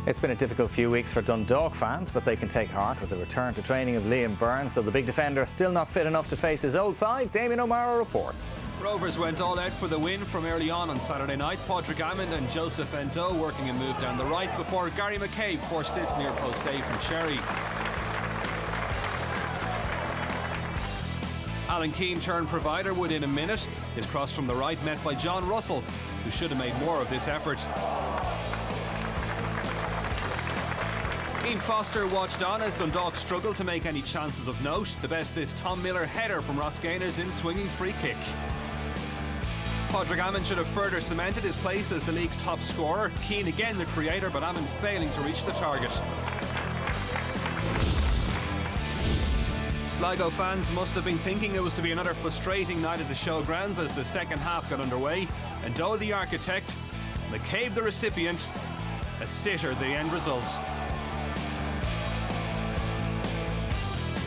It's been a difficult few weeks for Dundalk fans, but they can take heart with the return to training of Liam Burns, so the big defender still not fit enough to face his old side. Damien O'Mara reports. Rovers went all out for the win from early on Saturday night. Padraig Hammond and Joseph Endo working a move down the right before Gary McCabe forced this near post save from Cherry. Alan Keane turned provider within a minute. His cross from the right met by John Russell, who should have made more of this effort. Ian Foster watched on as Dundalk struggled to make any chances of note. The best this Tom Miller header from Ross Gaynor's in swinging free kick. Padraig Hammond should have further cemented his place as the league's top scorer. Keane again the creator, but Hammond failing to reach the target. Sligo fans must have been thinking it was to be another frustrating night at the showgrounds as the second half got underway. And Endo the architect, McCabe the recipient, a sitter the end result.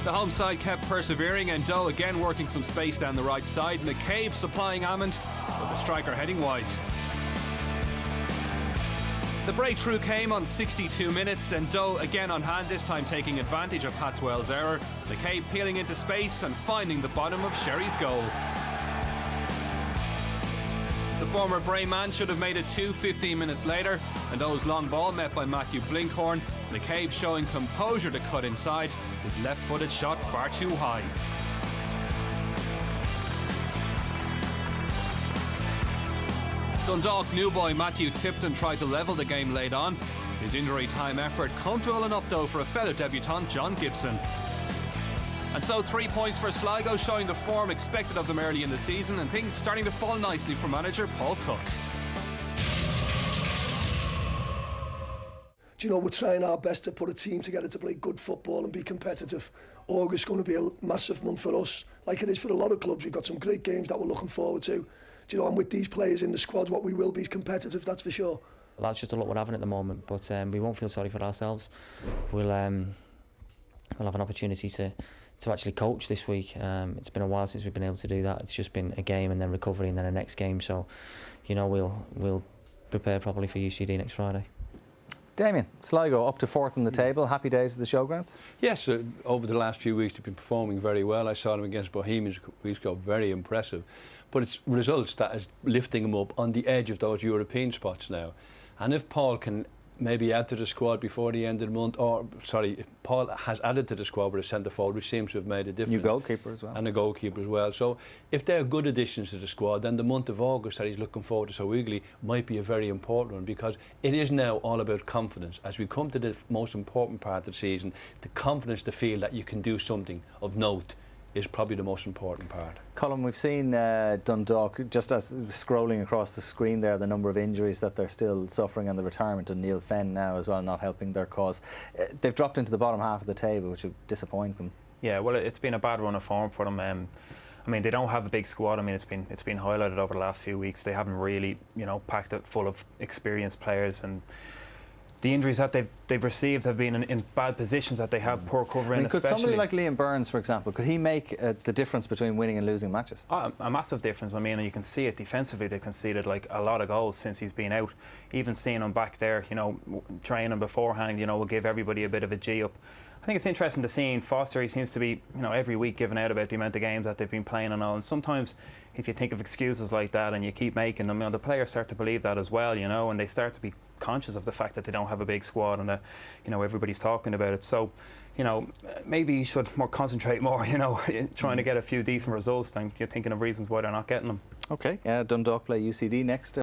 The home side kept persevering, and Endo again working some space down the right side. McCabe supplying Hammond, with the striker heading wide. The breakthrough came on 62 minutes, and Endo again on hand, this time taking advantage of Patswell's error. McCabe peeling into space and finding the bottom of Sherry's goal. The former Bray man should have made it 15 minutes later, and Endo's long ball met by Matthew Blinkhorn. McCabe showing composure to cut inside, his left-footed shot far too high. Dundalk new boy Matthew Tipton tried to level the game late on. His injury time effort comfortable enough though for a fellow debutant John Gibson. And so 3 points for Sligo, showing the form expected of them early in the season, and things starting to fall nicely for manager Paul Cook. Do you know, we're trying our best to put a team together to play good football and be competitive. August is going to be a massive month for us, like it is for a lot of clubs. We've got some great games that we're looking forward to. Do you know, and with these players in the squad, what we will be competitive, that's for sure. Well, that's just a lot we're having at the moment, but we won't feel sorry for ourselves. We'll have an opportunity to actually coach this week. It's been a while since we've been able to do that. It's just been a game and then recovery and then a next game. So, you know, we'll prepare properly for UCD next Friday. Damien, Sligo up to fourth on the table. Happy days at the showgrounds? Yes, over the last few weeks they've been performing very well. I saw them against Bohemians weeks ago, very impressive. But it's results that is lifting them up on the edge of those European spots now. And if Paul can maybe add to the squad before the end of the month, or sorry, if Paul has added to the squad with a centre forward, which seems to have made a difference. New goalkeeper as well. And a goalkeeper as well. So if they're good additions to the squad, then the month of August that he's looking forward to so eagerly might be a very important one, because it is now all about confidence. As we come to the most important part of the season, the confidence to feel that you can do something of note is probably the most important part. Colin, we've seen Dundalk, just as scrolling across the screen there, the number of injuries that they're still suffering and the retirement of Neil Fenn now as well, not helping their cause. They've dropped into the bottom half of the table, which would disappoint them. Yeah, well, it's been a bad run of form for them. I mean, they don't have a big squad. I mean, it's been highlighted over the last few weeks. They haven't really, you know, packed it full of experienced players, and the injuries that they've received have been in bad positions that they have poor covering. I mean, could somebody like Liam Burns, for example, could he make the difference between winning and losing matches? A massive difference. I mean, and you can see it defensively. They conceded like a lot of goals since he's been out. Even seeing him back there, you know, training beforehand, you know, will give everybody a bit of a G up. I think it's interesting to see Foster. He seems to be, you know, every week giving out about the amount of games that they've been playing and all. And sometimes, if you think of excuses like that and you keep making them, you know, the players start to believe that as well, you know, and they start to be conscious of the fact that they don't have a big squad and that, you know, everybody's talking about it. So, you know, maybe you should concentrate more, you know, trying to get a few decent results than you're thinking of reasons why they're not getting them. Okay, Dundalk play UCD next.